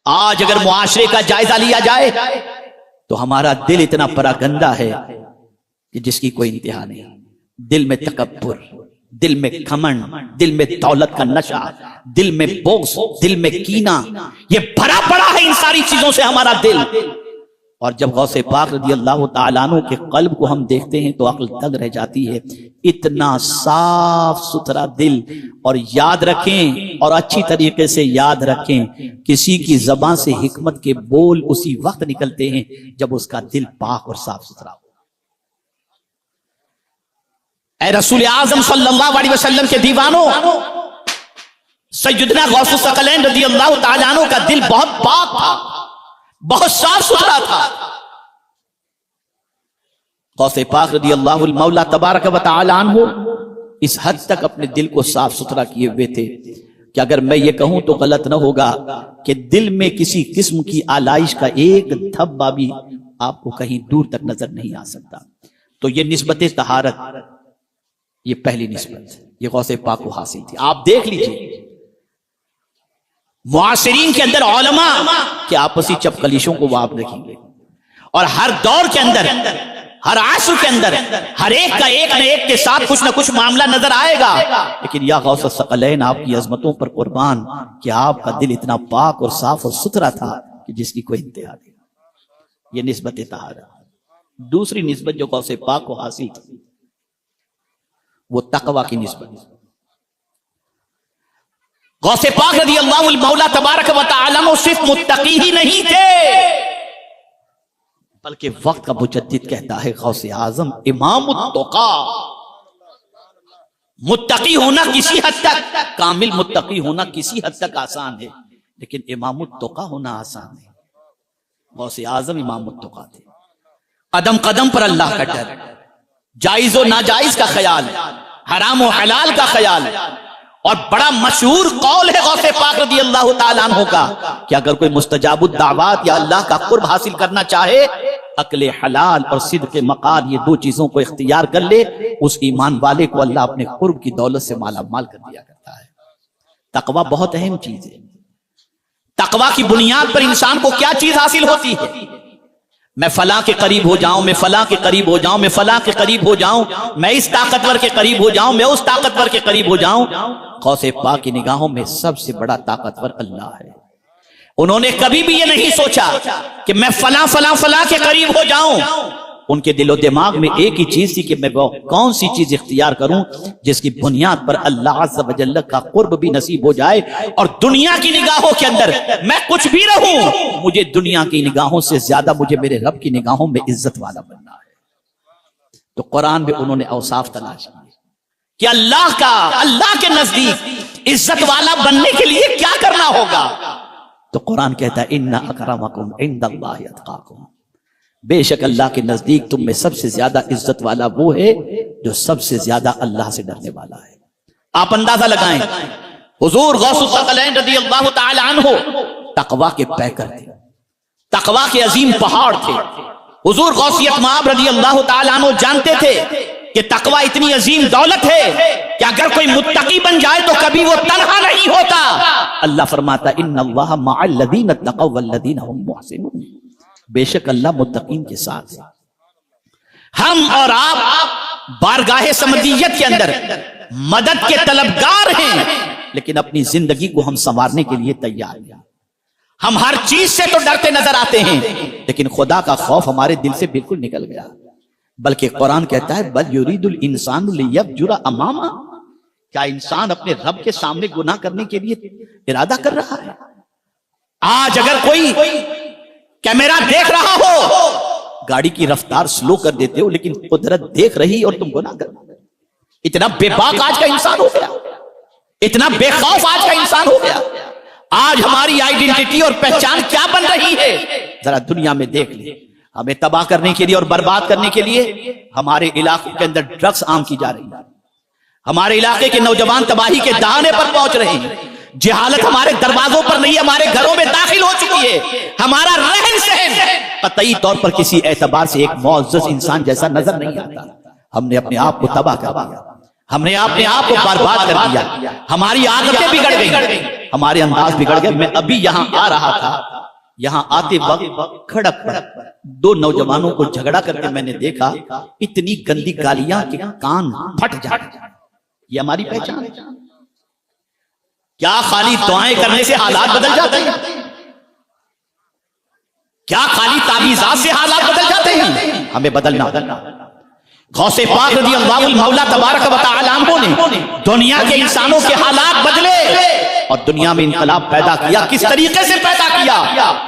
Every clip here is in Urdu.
آج اگر معاشرے کا جائزہ لیا جائے تو ہمارا دل اتنا پراگندہ ہے کہ جس کی کوئی انتہا نہیں. دل میں تکبر، دل میں گھمنڈ، دل میں دولت کا نشہ، دل میں بغض، دل میں کینہ، یہ بھرا پڑا ہے ان ساری چیزوں سے ہمارا دل. اور جب غوث پاک رضی اللہ تعالیٰ عنہ کے قلب کو ہم دیکھتے ہیں تو عقل دنگ رہ جاتی ہے. اتنا صاف ستھرا دل. اور یاد رکھیں اور اچھی طریقے سے یاد رکھیں، کسی کی زبان سے حکمت کے بول اسی وقت نکلتے ہیں جب اس کا دل پاک اور صاف ستھرا ہو. اے رسول اعظم صلی اللہ علیہ وسلم کے دیوانوں، سیدنا غوث الثقلین رضی اللہ تعالیٰ عنہ کا دل بہت پاک تھا، بہت صاف ستھرا تھا. غوث پاک رضی اللہ المولا تبارک و تعالی عنہ اس حد تک اپنے دل کو صاف ستھرا کیے ہوئے تھے کہ اگر میں یہ کہوں تو غلط نہ ہوگا کہ دل میں کسی قسم کی آلائش کا ایک دھبا بھی آپ کو کہیں دور تک نظر نہیں آ سکتا. تو یہ نسبت طہارت، یہ پہلی نسبت یہ غوث پاک کو حاصل تھی. آپ دیکھ لیجئے معاصرین کے اندر علماء کے آپسی چپکلیشوں کو وہ آپ دیکھیں گے، اور ہر دور کے اندر، ہر عصر کے اندر ہر ایک کا ایک نہ ایک کے ساتھ کچھ نہ کچھ معاملہ نظر آئے گا. لیکن یا غوث الثقلین، آپ کی عظمتوں پر قربان کہ آپ کا دل اتنا پاک اور صاف اور ستھرا تھا کہ جس کی کوئی انتہا نہیں. یہ نسبت طہارت. دوسری نسبت جو غوث پاک کو حاصل تھی وہ تقوی کی نسبت. غوث پاک رضی اللہ المولا تبارک و تعالی عنہ صرف متقی ہی نہیں تھے بلکہ وقت کا مجدد کہتا ہے غوث اعظم امام التقا. متقی ہونا کسی حد تک، کامل متقی ہونا کسی حد تک آسان ہے، لیکن امام التقا ہونا آسان ہے. غوث اعظم امام التقا تھے. قدم قدم پر اللہ کا ڈر، جائز و ناجائز کا خیال، حرام و حلال کا خیال. اور بڑا مشہور قول ہے غوث پاک رضی اللہ تعالیٰ عنہ کا کہ اگر کوئی مستجاب الدعوات یا اللہ کا قرب حاصل کرنا چاہے، عقل حلال اور صدق مقال یہ دو چیزوں کو اختیار کر لے، اس ایمان والے کو اللہ اپنے قرب کی دولت سے مالا مال کر دیا کرتا ہے. تقوی بہت اہم چیز ہے. تقوی کی بنیاد پر انسان کو کیا چیز حاصل ہوتی ہے؟ میں فلاں کے قریب ہو جاؤں، میں فلاں کے قریب ہو جاؤں، میں فلاں کے قریب ہو جاؤں، میں اس طاقتور کے قریب ہو جاؤں، میں اس طاقتور کے قریب ہو جاؤں. غوث پاک کی نگاہوں میں سب سے بڑا طاقتور اللہ ہے. انہوں نے کبھی بھی یہ نہیں سوچا کہ میں فلاں فلاں فلاں کے قریب ہو جاؤں. ان کے دل و دماغ میں ایک ہی چیز تھی کہ میں وہ کون سی چیز اختیار کروں جس کی بنیاد پر اللہ عز و جل کا قرب بھی نصیب ہو جائے، اور دنیا کی نگاہوں کے اندر میں کچھ بھی رہوں، مجھے دنیا کی نگاہوں سے زیادہ مجھے میرے رب کی نگاہوں میں عزت والا بننا ہے. تو قرآن میں انہوں نے اوصاف تلاش کیے کہ اللہ کے نزدیک عزت والا بننے کے لیے کیا کرنا ہوگا. تو قرآن کہتا ہے ان اکرمکم عند اللہ اتقاکم، بے شک اللہ کے نزدیک تم میں سب سے زیادہ عزت والا وہ ہے جو سب سے زیادہ اللہ سے ڈرنے والا ہے. آپ اندازہ لگائیں، حضور غوث الثقلین رضی اللہ تعالی عنہ تقوی کے پیکر تھے، تقوی کے عظیم پہاڑ تھے. حضور غوثیت مآب رضی اللہ تعالی عنہ جانتے تھے کہ تقوی اتنی عظیم دولت ہے کہ اگر کوئی متقی بن جائے تو کبھی وہ تنہا نہیں ہوتا. اللہ فرماتا ان اللہ مع الذین اتقوا والذین هم محسنون، بے شک اللہ متقین کے ساتھ ہے. ہم اور آپ بارگاہ سمدیت کے اندر مدد کے طلبگار ہیں، لیکن اپنی زندگی کو ہم سنوارنے کے لیے تیار ہیں. ہم ہر چیز سے تو ڈرتے نظر آتے ہیں، لیکن خدا کا خوف ہمارے دل سے بالکل نکل گیا. بلکہ قرآن کہتا ہے بل یرید الانسان لیفجر امامہ، کیا انسان اپنے رب کے سامنے گناہ کرنے کے لیے ارادہ کر رہا ہے؟ آج اگر کوئی کیمرہ دیکھ رہا ہو، گاڑی کی رفتار سلو کر دیتے ہو، لیکن قدرت دیکھ رہی اور تم گناہ کر رہے ہو. اتنا بے باک آج کا انسان ہو گیا، اتنا بے خوف آج کا انسان ہو گیا. آج ہماری آئیڈینٹی اور پہچان کیا بن رہی ہے؟ ذرا دنیا میں دیکھ لیں. ہمیں تباہ کرنے کے لیے اور برباد کرنے کے لیے ہمارے علاقے کے اندر ڈرگز عام کی جا رہی ہے. ہمارے علاقے کے نوجوان تباہی کے دہانے پر پہنچ رہے ہیں. جہالت ہمارے دروازوں پر نہیں، ہمارے گھروں میں داخل ہو چکی ہے. ہمارا رہن سہن قطعی طور پر کسی اعتبار سے ایک معزز انسان جیسا نظر نہیں آتا. ہم نے اپنے آپ کو تباہ کر دیا، ہم نے اپنے آپ کو برباد کر دیا، ہماری عادتیں بگڑ گئی. ہمارے انداز بگڑ گئے. میں ابھی یہاں آ رہا تھا, یہاں آتے وقت کھڑک پر دو نوجوانوں کو جھگڑا کرتے میں نے دیکھا. اتنی گندی گالیاں کہ کان پھٹ جاتے. یہ ہماری پہچان ہے. کیا خالی دعائیں کرنے سے حالات بدل جاتے ہیں؟ کیا خالی تعویذات سے حالات بدل جاتے ہیں؟ ہمیں بدلنا. غوث پاک رضی اللہ المولا تبارک و تعالی عنہ نے دنیا کے انسانوں کے حالات بدلے اور دنیا میں انقلاب پیدا کیا. کس طریقے سے پیدا کیا؟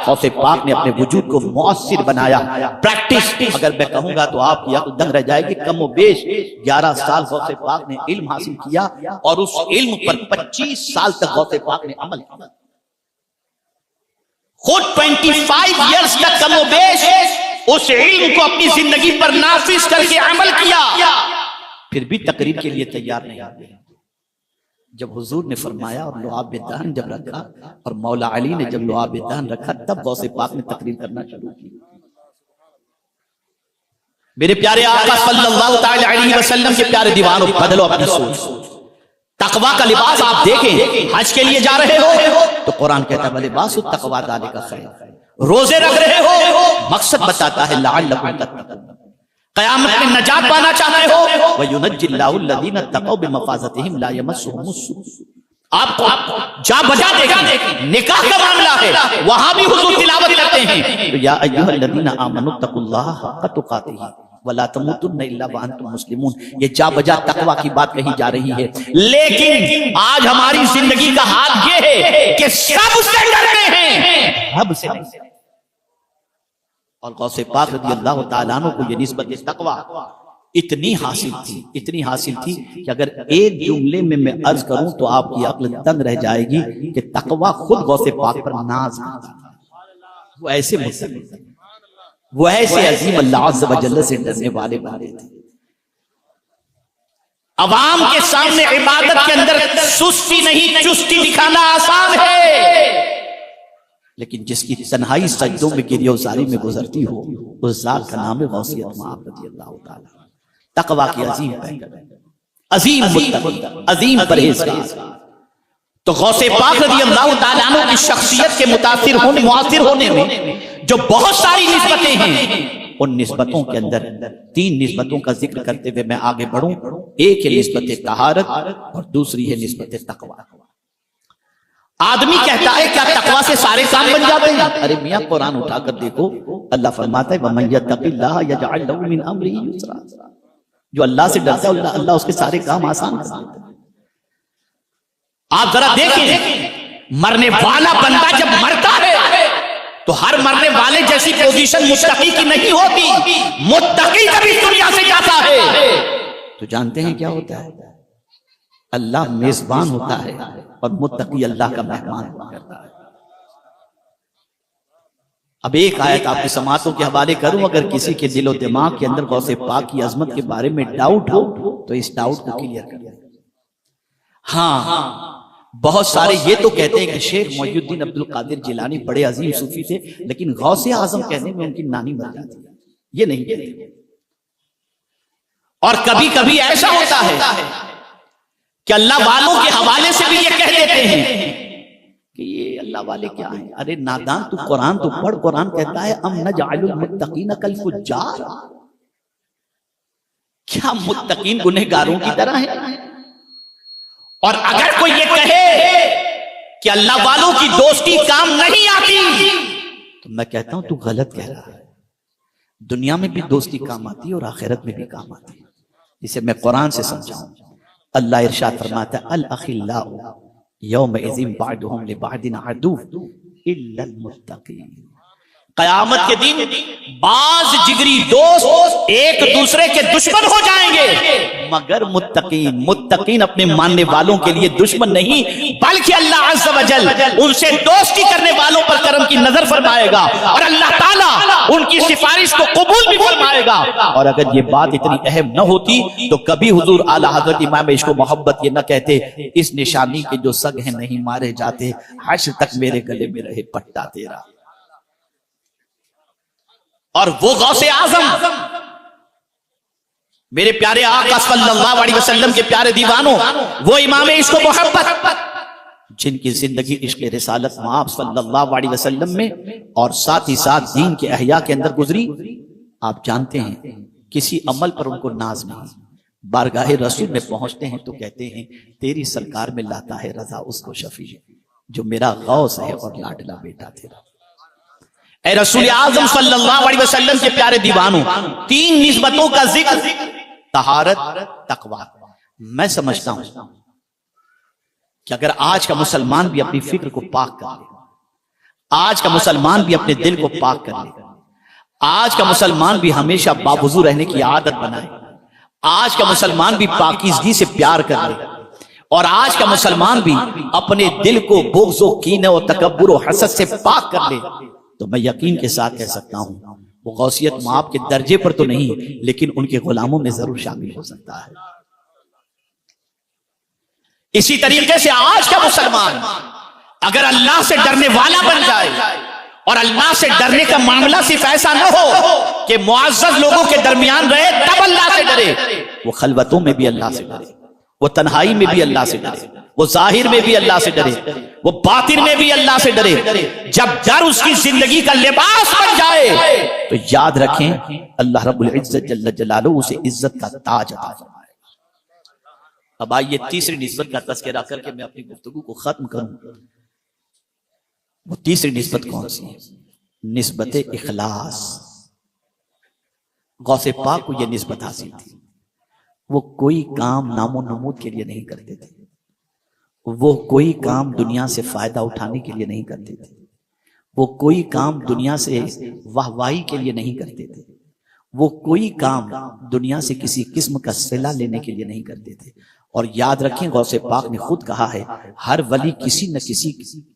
غوث پاک نے اپنے وجود کو مؤثر بنایا. پریکٹس اگر میں کہوں گا تو آپ کی عقل دنگ رہ جائے گی. کم و بیش 11 سال غوث پاک نے علم حاصل کیا اور اس علم پر 25 سال تک غوث پاک نے عمل کیا. خود 25 ایئرز تک کم و بیش اس علم کو اپنی زندگی پر نافذ کر کے عمل کیا, پھر بھی تقریر کے لیے تیار نہیں آتے. جب حضور نے فرمایا اور لعاب دہن جب رکھا اور مولا علی نے جب لعاب دہن رکھا, تب غوث پاک نے تقریر کرنا شروع کی. میرے پیارے آقا صلی اللہ تعالی علیہ وسلم کے پیارے دیوانوں, بدلو اپنی سوچ. تقوی کا لباس آپ دیکھیں, حج کے لیے جا رہے ہو تو قرآن کہتا ہے لباس التقوی ذالک خیر. روزے رکھ رہے ہو, مقصد بتاتا ہے لعلکم تتقون. قیامت میں نجات پانا چاہتے ہو, وَيُنَجِّ اللَّهُ الَّذِينَ اتَّقَوْا بِمَفَازَتِهِمْ لَا يَمَسُّهُمُ السُّوءُ. آپ کو جا بجا دیکھیں, نکاح کا معاملہ ہے, وہاں بھی حضور تلاوت کرتے ہیں یا ایھا الذین آمنوا اتقوا اللہ حق تقاتہ ولا تموتن الا وانتم مسلمون. یہ جا بجا تقوی کی بات کہی جا رہی ہے, لیکن آج ہماری زندگی کا حال یہ ہے کہ سب سے ڈرتے ہیں, رب سے نہیں. اور غوث پاک رضی اللہ تعالیٰ عنہ کو یہ نسبت تقوی اتنی حاصل تھی کہ اگر ایک جملے میں عرض کروں تو آپ کی عقل دنگ رہ جائے گی کہ تقوی خود غوث پاک پر ناز کرتا تھا. وہ ایسے متقی تھے, وہ ایسے عظیم اللہ عز و جل سے ڈرنے والے بندے تھے. عوام کے سامنے عبادت کے اندر سستی نہیں چستی دکھانا آسان ہے, لیکن جس کی تنہائی سجدوں میں گریہوزاری میں گزرتی ہو, اس ذات کا نام ہے غوثیت مآب رضی اللہ تعالی. تقوی کی عظیم پیکر, عظیم متقی, عظیم پرہیزگار. تو غوث پاک رضی اللہ تعالیٰ عنہ کی شخصیت کے معاصر ہونے میں جو بہت ساری نسبتیں ہیں, ان نسبتوں کے اندر 3 نسبتوں کا ذکر کرتے ہوئے میں آگے بڑھوں. ایک ہے نسبت طہارت اور دوسری ہے نسبت تقوی. آدمی کہتا ہے کیا تقوی سے سارے کام بن جاتے ہیں؟ ارے میاں قرآن اٹھا کر دیکھو, اللہ فرماتا ہے وَمَن يَتَّقِ اللَّهَ يَجْعَلْ لَهُ مِنْ أَمْرِهِ يُسْرًا. جو اللہ سے ڈرتا ہے اللہ اس کے سارے کام آسان کر دیتا ہے. آپ ذرا دیکھیں, مرنے والا بندہ جب مرتا ہے تو ہر مرنے والے جیسی پوزیشن متقی کی نہیں ہوتی. متقی جب اس دنیا سے جاتا ہے تو جانتے ہیں کیا ہوتا ہے؟ اللہ میزبان ہوتا ہے اور متقی اللہ کا مہمان کرتا ہے. اب ایک آیت آپ کی سماعتوں کے حوالے کروں, اگر کسی کے دل و دماغ کے اندر غوث پاک کی عظمت کے بارے میں ڈاؤٹ ہو تو اس ڈاؤٹ کو کلیئر کر دیں. ہاں, بہت سارے یہ تو کہتے ہیں کہ شیخ محی الدین عبد القادر جیلانی بڑے عظیم صوفی تھے, لیکن غوث اعظم کہنے میں ان کی نانی مر جاتی ہے, یہ نہیں کہتے. اور کبھی کبھی ایسا ہوتا ہے کہ اللہ والوں کے حوالے سے بھی یہ کہہ دیتے ہیں کہ یہ اللہ والے کیا ہیں. ارے نادان, تو قرآن تو پڑھ, قرآن کہتا ہے ام نجعل المتقین کالفجار. کیا متقین گنہگاروں کی طرح ہیں؟ اور اگر کوئی یہ کہے کہ اللہ والوں کی دوستی کام نہیں آتی تو میں کہتا ہوں تو غلط کہہ رہا ہے. دنیا میں بھی دوستی کام آتی ہے اور آخرت میں بھی کام آتی ہے, جسے میں قرآن سے سمجھاؤں. اللہ ارشاد فرماتا ہے الاخلاء یومئذ بعضهم لبعض عدو الا المتقین. قیامت کے دن بعض جگری دوست ایک دوسرے کے دشمن ہو جائیں گے مگر متقین اپنے ماننے والوں کے لیے دشمن نہیں بلکہ اللہ عز و جل ان سے دوستی کرنے والوں پر کرم کی نظر فرمائے گا اور اللہ تعالیٰ ان کی سفارش کو قبول بھی فرمائے گا. اور اگر یہ بات اتنی اہم نہ ہوتی تو کبھی حضور اعلیٰ حضرت امام عشق و محبت یہ نہ کہتے اس نشانی کے جو سگ ہیں نہیں مارے جاتے, حشر تک میرے گلے میں رہے پٹا تیرا. اور وہ غوث اعظم میرے پیارے آقا صلی اللہ علیہ وسلم کے پیارے دیوانوں, وہ امام عشق و محبت جن کی زندگی عشق رسالت مآب صلی اللہ علیہ وسلم میں اور ساتھ ہی ساتھ دین کے احیاء کے اندر گزری، آپ جانتے ہیں کسی عمل پر ان کو ناز نہیں، بارگاہ رسول میں پہنچتے ہیں تو کہتے ہیں تیری سرکار میں لاتا ہے رضا اس کو شفیع جو میرا غوث ہے اور لاڈلا بیٹا تیرا۔ اے رسول اعظم صلی اللہ علیہ وسلم کے پیارے دیوانوں، 3 نسبتوں کا ذکر، طہارت، تقویٰ۔ میں سمجھتا ہوں کہ اگر آج کا مسلمان بھی اپنی فکر کو پاک کر لے، آج کا مسلمان بھی اپنے دل کو پاک کر لے، آج کا مسلمان بھی ہمیشہ باوضو رہنے کی عادت بنائے، آج کا مسلمان بھی پاکیزگی سے پیار کر لے، اور آج کا مسلمان بھی اپنے دل کو بغض و کینہ و تکبر و حسد سے پاک کر لے، تو میں یقین کے ساتھ کہہ سکتا ہوں وہ غوثیت مآب کے درجے پر تو نہیں لیکن ان کے غلاموں میں ضرور شامل ہو سکتا ہے۔ اسی طریقے سے آج کا مسلمان اگر اللہ سے ڈرنے والا بن جائے، اور اللہ سے ڈرنے کا معاملہ صرف ایسا نہ ہو کہ معزز لوگوں کے درمیان رہے تب اللہ سے ڈرے، وہ خلوتوں میں بھی اللہ سے ڈرے، وہ تنہائی میں بھی اللہ سے ڈرے، وہ ظاہر میں بھی اللہ سے ڈرے، وہ باطن میں بھی اللہ سے ڈرے۔ جب ڈر اس کی زندگی کا لباس بن جائے تو یاد رکھیں اللہ رب العزت جل جلالہ اسے عزت کا تاج عطا فرمائے۔ اب آئیے تیسری نسبت کا تذکرہ کر کے میں اپنی گفتگو کو ختم کروں۔ وہ تیسری نسبت کون سی ہے؟ نسبت اخلاص۔ غوث پاک کو یہ نسبت حاصل تھی، وہ کوئی کام نام و نمود کے لیے نہیں کرتے تھے، وہ کوئی کام دنیا سے فائدہ اٹھانے کے لیے نہیں کرتے تھے، وہ کوئی کام دنیا سے واہواہی کے لیے نہیں کرتے تھے، وہ کوئی کام دنیا سے کسی قسم کا صلہ لینے کے لیے نہیں کرتے تھے۔ اور یاد رکھیں غوث پاک نے خود کہا ہے ہر ولی کسی نہ کسی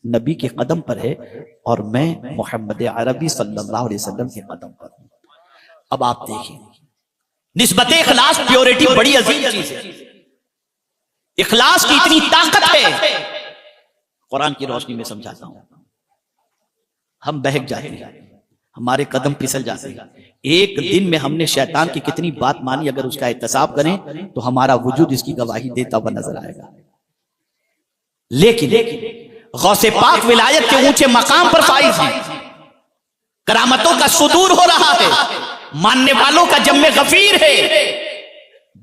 نبی کے قدم پر ہے اور میں محمد عربی صلی اللہ علیہ وسلم کے قدم پر ہوں۔ اب آپ دیکھیں نسبت اخلاص، پیورٹی بڑی عظیم چیز ہے، اخلاص کی اتنی طاقت ہے، قرآن کی روشنی میں سمجھاتا ہوں۔ ہم بہک جاتے ہیں، ہمارے قدم پھسل جاتے ہیں، ایک دن میں ہم نے شیطان کی کتنی بات مانی، اگر اس کا احتساب کریں تو ہمارا وجود اس کی گواہی دیتا ہوا نظر آئے گا۔ لیکن غوث پاک ولایت کے اونچے مقام پر فائز ہیں، کرامتوں کا صدور ہو رہا ہے، ماننے والوں کا جم غفیر ہے،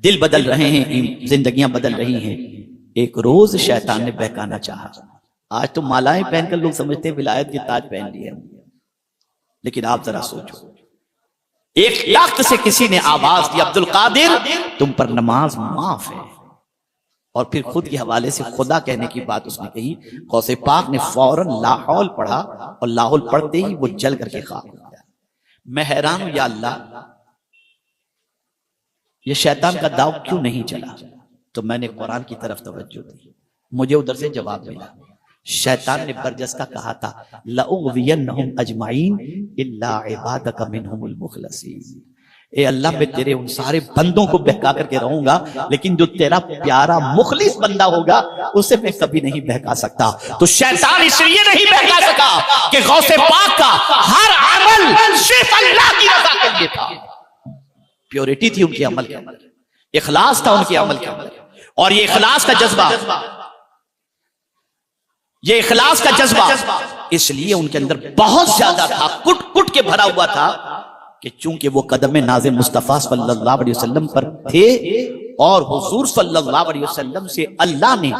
دل بدل رہے ہیں، زندگیاں بدل رہی ہیں۔ ایک روز شیطان نے بہکانا چاہا، آج تو مالائیں پہن کر لوگ سمجھتے ہیں ولایت کے تاج پہن لیے ہم، لیکن آپ ذرا سوچو، ایک تخت سے کسی نے آواز دی عبد القادر تم پر نماز معاف ہے، اور پھر خود کے حوالے سے خدا کہنے کی بات اس نے کہی۔ غوث پاک نے فوراً لاحول پڑھا اور لاحول پڑھتے ہی وہ جل کر کے خاک ہو گیا۔ میں حیران ہوں یا اللہ یہ شیطان کا داؤ کیوں نہیں چلا؟ تو میں نے قرآن کی طرف توجہ دی، مجھے ادھر سے جواب ملا۔ شیطان نے برجستہ کہا تھا لَأُغْوِيَنَّهُمْ أَجْمَعِينَ إِلَّا عِبَادَكَ مِنْهُمُ الْمُخْلَصِينَ۔ اے اللہ میں تیرے ان سارے بندوں کو بہکا کر کے رہوں گا، لیکن جو تیرا پیارا مخلص بندہ ہوگا اسے میں کبھی نہیں بہکا سکتا۔ تو شیطان اس لیے نہیں بہکا سکا کہ غوث پاک کا ہر عمل صرف اللہ کی رضا کے لیے تھا، پیورٹی تھی ان کے عمل کے اندر، اخلاص تھا ان کے عمل کے اندر، اور یہ اخلاص کا جذبہ، یہ اخلاص کا جذبہ اس لیے ان کے اندر بہت زیادہ تھا، کٹ کٹ کے بھرا ہوا تھا کہ چونکہ وہ قدم ناز مصطفیٰ صلی اللہ علیہ وسلم پر تھے، اور حضور صلی اللہ علیہ وسلم سے اللہ نے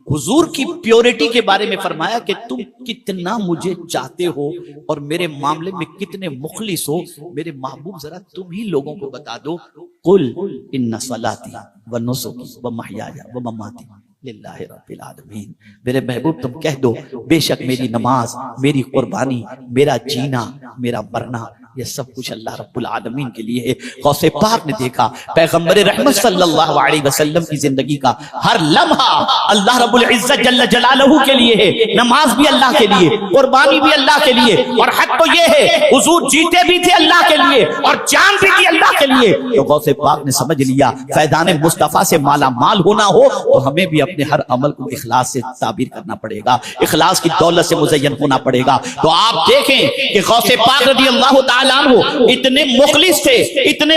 حضور کی پیورٹی کے بارے میں فرمایا کہ تم کتنا مجھے چاہتے ہو اور میرے معاملے میں کتنے مخلص ہو، میرے محبوب ذرا تم ہی لوگوں کو بتا دو، قل ان صلاتی و نسکی و محیای و مماتی للہ رب العالمین۔ میرے محبوب تم کہہ دو بے شک میری نماز، میری قربانی، میرا جینا، میرا مرنا، یہ سب کچھ اللہ رب العالمین کے لیے ہے۔ غوث پاک نے دیکھا پیغمبر رحمت صلی اللہ علیہ وسلم کی زندگی کا ہر لمحہ اللہ رب العزت جل جلالہ کے لیے ہے، نماز بھی اللہ کے لیے، قربانی بھی اللہ کے لیے، اور حق تو یہ ہے حضور جیتے بھی تھے اللہ کے لیے اور جان بھی تھی اللہ کے لیے۔ تو غوث پاک نے سمجھ لیا فیضان مصطفیٰ سے مالا مال ہونا ہو تو ہمیں بھی اپنے ہر عمل کو اخلاص سے تعبیر کرنا پڑے گا، اخلاص کی دولت سے مزین ہونا پڑے گا۔ تو آپ دیکھیں کہ غوث پاک رضی اللہ تعالی تعالیٰ عنہ اتنے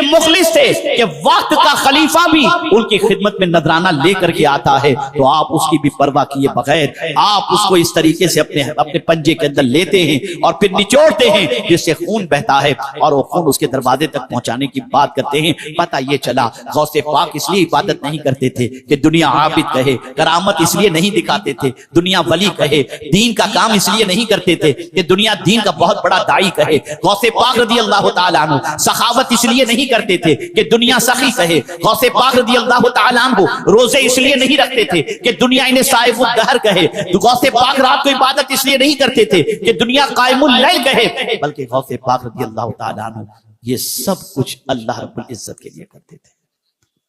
مخلص تھے کہ وقت کا خلیفہ بھی ان کی خدمت میں نذرانہ لے کر کے آتا ہے تو آپ اس کی بھی پرواہ کیے بغیر آپ اس کو اس طریقے سے اپنے پنجے کے اندر لیتے ہیں اور پھر نچوڑتے ہیں جس سے خون بہتا ہے اور وہ خون اس کے دروازے تک پہنچانے کی بات کرتے ہیں۔ پتہ یہ چلا غوث پاک اس لیے عبادت نہیں کرتے تھے کہ دنیا عابد کہے، کرامت اس لیے نہیں دکھاتے تھے دنیا ولی کہے، دین کا کام اس لیے نہیں کرتے تھے کہ دنیا دین کا بہت بڑا داعی کہے۔ غوث پاک رضی اللہ تعالیٰ عنہ سخاوت اس لیے نہیں کرتے تھے کہ دنیا سخی کہے۔ غوث پاک رضی اللہ تعالیٰ عنہ روزے اس لیے نہیں رکھتے تھے کہ دنیا انہیں صائم الدہر کہے۔ غوث پاک رات کو عبادت اس لیے نہیں کرتے تھے کہ دنیا قائم اللیل کہے، بلکہ غوث پاک رضی اللہ تعالیٰ عنہ یہ سب کچھ اللہ رب العزت کے لیے کرتے تھے،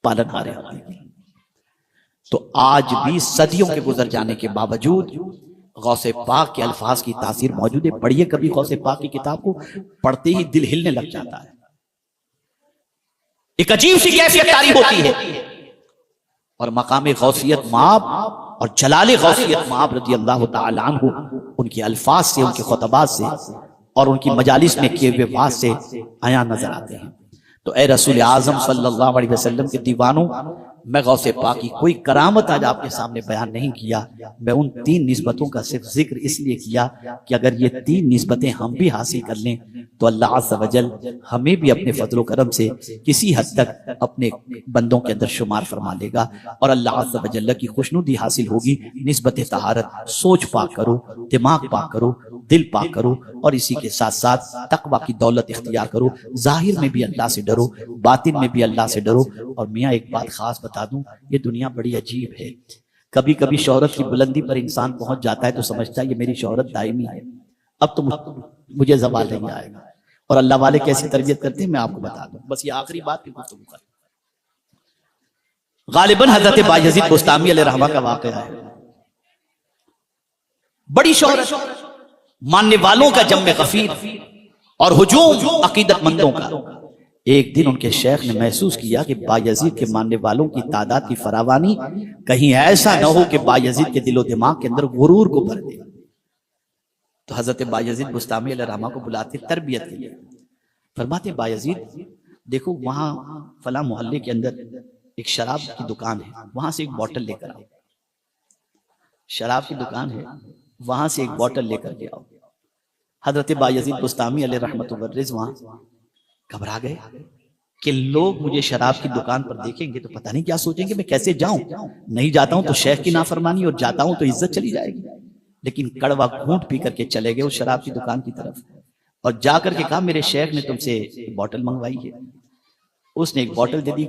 پالنہار ہونے کے لیے۔ تو آج بھی صدیوں کے گزر جانے کے باوجود غوث پاک کے الفاظ کی تاثیر موجود ہے۔ پڑھیے کبھی غوث پاک کی کتاب کو، پڑھتے ہی دل ہلنے لگ جاتا ہے، ایک عجیب سی کیفیت طاری ہوتی ہے۔ اور مقام غوثیت مآب اور جلال غوثیت مآب رضی اللہ تعالی عنہ ان کے الفاظ سے، ان کے خطبات سے اور ان کی مجالس میں کیے ہوئے بات سے عیاں نظر آتے ہیں۔ تو اے رسول اعظم صلی اللہ علیہ وسلم کے دیوانوں، میں غوث پاک کی کوئی کرامت آج آپ کے سامنے بیان نہیں کیا، میں ان 3 نسبتوں کا صرف ذکر اس لیے کیا کہ اگر یہ 3 نسبتیں ہم بھی حاصل کر لیں تو اللہ عز و جل ہمیں بھی اپنے فضل و کرم سے کسی حد تک اپنے بندوں کے اندر شمار فرما لے گا، اور اللہ عز و جل کی خوشنودی حاصل ہوگی۔ نسبت طہارت، سوچ پاک کرو، دماغ پاک کرو، دل پاک کرو، اور اسی کے ساتھ ساتھ تقوی کی دولت اختیار کرو۔ ظاہر میں بھی اللہ سے ڈرو، باطن میں بھی اللہ سے ڈرو۔ اور میاں ایک بات خاص بتا دوں، یہ دنیا بڑی عجیب ہے۔ کبھی کبھی شہرت کی بلندی پر انسان پہنچ جاتا ہے تو سمجھتا ہے یہ میری شہرت دائمی ہے، اب تو مجھے زوال نہیں آئے گا۔ اور اللہ والے کیسی تربیت کرتے ہیں میں آپ کو بتا دوں، بس یہ آخری بات کی گفتگو کر۔ غالباً حضرت بایزید بستامی علیہ رحمہ کا واقعہ ہے۔ بڑی شہرت، ماننے والوں کا جم غفیر اور ہجوم عقیدت مندوں کا۔ ایک دن ان کے شیخ نے محسوس کیا کہ بایزید کے ماننے والوں کی تعداد کی فراوانی کہیں ایسا نہ ہو کہ بایزید کے دل و دماغ کے اندر غرور کو بھر دے۔ تو حضرت بایزید بستامی علیہ رحمہ کو بلاتے تربیت کے لیے، فرماتے بایزید دیکھو وہاں فلاں محلے کے اندر ایک شراب کی دکان ہے، وہاں سے ایک بوٹل لے کر آؤ۔ شراب کی دکان ہے، وہاں سے ایک بوٹل لے کر کے آؤ۔ حضرت بایزید بستامی علیہ رحمۃ اللہ وہاں گھبرا گئے کہ لوگ مجھے شراب کی دکان پر دیکھیں گے تو پتہ نہیں کیا سوچیں گے، میں کیسے جاؤں؟ نہیں جاتا ہوں تو شیخ کی نافرمانی، اور جاتا ہوں تو عزت چلی جائے گی۔ لیکن کڑوا گھونٹ پی کر کے چلے گئے اس شراب کی دکان کی طرف، اور جا کر کے کہا میرے شیخ نے تم سے بوٹل منگوائی ہے۔ اس نے ایک بوٹل دے دی۔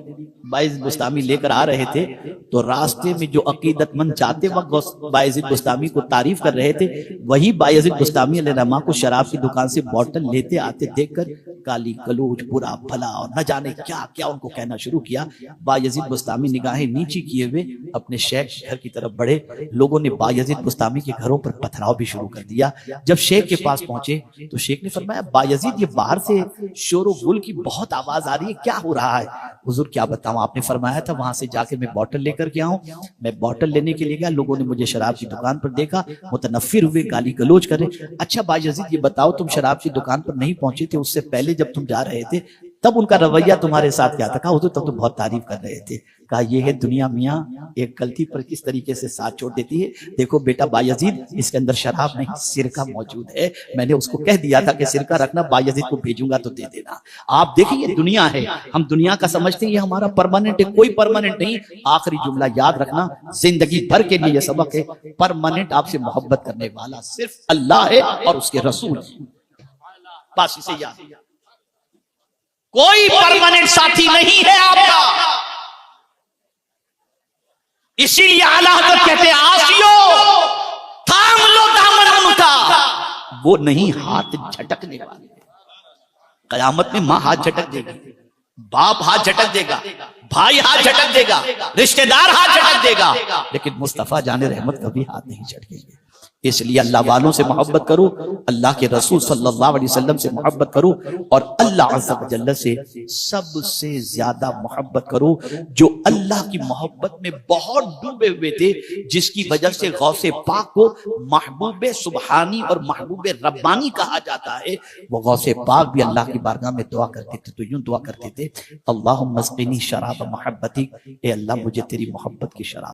بایزید بستامی لے کر آ رہے تھے تو راستے میں جو عقیدت مند جاتے وقت بایزید بستامی کو تعریف کر رہے تھے، وہی بایزید بستامی علیہ رحمہ کو شراب کی دکان سے بوٹل لیتے آتے دیکھ کر کالی کلوچ، برا بھلا اور نہ جانے کیا کیا ان کو کہنا شروع کیا۔ بایزید بستامی نگاہیں نیچی کیے ہوئے اپنے شیخ کے گھر کی طرف بڑھے۔ لوگوں نے بایزید بستامی کے گھروں پر پتھراؤ بھی شروع کر دیا۔ جب شیخ کے پاس پہنچے تو شیخ نے فرمایا بایزید یہ باہر سے شور و گل کی بہت آواز آ رہی ہے، کیا ہو رہا ہے؟ حضور کیا بتاؤں، آپ نے فرمایا تھا وہاں سے جا کے میں بوٹل لے کر کے آؤں۔ میں بوٹل لینے کے لیے گیا، لوگوں نے مجھے شراب کی دکان پر دیکھا، متنفر ہوئے، گالی گلوچ کر رہے۔ اچھا بایزید یہ بتاؤ تم شراب کی دکان پر نہیں پہنچے تھے، اس سے پہلے جب تم جا رہے تھے تب ان کا رویہ تمہارے ساتھ کیا تھا؟ کہا حضور تب تو بہت تعریف کر رہے تھے۔ کہا یہ ہے دنیا میاں، ایک غلطی پر کس طریقے سے ساتھ چھوڑ دیتی ہے۔ دیکھو بیٹا بایزید اس کے اندر شراب نہیں سرکہ موجود ہے، میں نے اس کو کہہ دیا تھا کہ سرکہ رکھنا، بایزید کو بھیجوں گا تو دے دینا۔ آپ دیکھیں یہ دنیا ہے، ہم دنیا کا سمجھتے ہیں یہ ہمارا پرماننٹ ہے، کوئی پرماننٹ نہیں۔ آخری جملہ یاد رکھنا، زندگی بھر کے لیے یہ سبق ہے، پرماننٹ آپ سے محبت کرنے والا صرف اللہ ہے اور اس کے رسول ہے، بس اسے یاد۔ کوئی پرماننٹ ساتھی نہیں ہے آپ کا، اسی لیے اعلیٰ حضرت کہتے ہیں آسیو تھام لو دامن ان کا، وہ نہیں ہاتھ جھٹکنے والے۔ قیامت میں ماں ہاتھ جھٹک دے گی، باپ ہاتھ جھٹک دے گا، بھائی ہاتھ جھٹک دے گا، رشتہ دار ہاتھ جھٹک دے گا، لیکن مصطفیٰ جان رحمت کبھی ہاتھ نہیں جھٹکیں گے۔ اس لیے اللہ والوں سے محبت کرو، اللہ کے رسول صلی اللہ علیہ وسلم سے محبت کرو، اور اللہ عز و جل سے سب سے زیادہ محبت کرو، جو اللہ کی محبت میں بہت ڈوبے ہوئے تھے، جس کی وجہ سے غوث پاک کو محبوب سبحانی اور محبوب ربانی کہا جاتا ہے۔ وہ غوث پاک بھی اللہ کی بارگاہ میں دعا کرتے تھے تو یوں دعا کرتے تھے، اللہم اسقنی شراب محبتی، اے اللہ مجھے تیری محبت کی شراب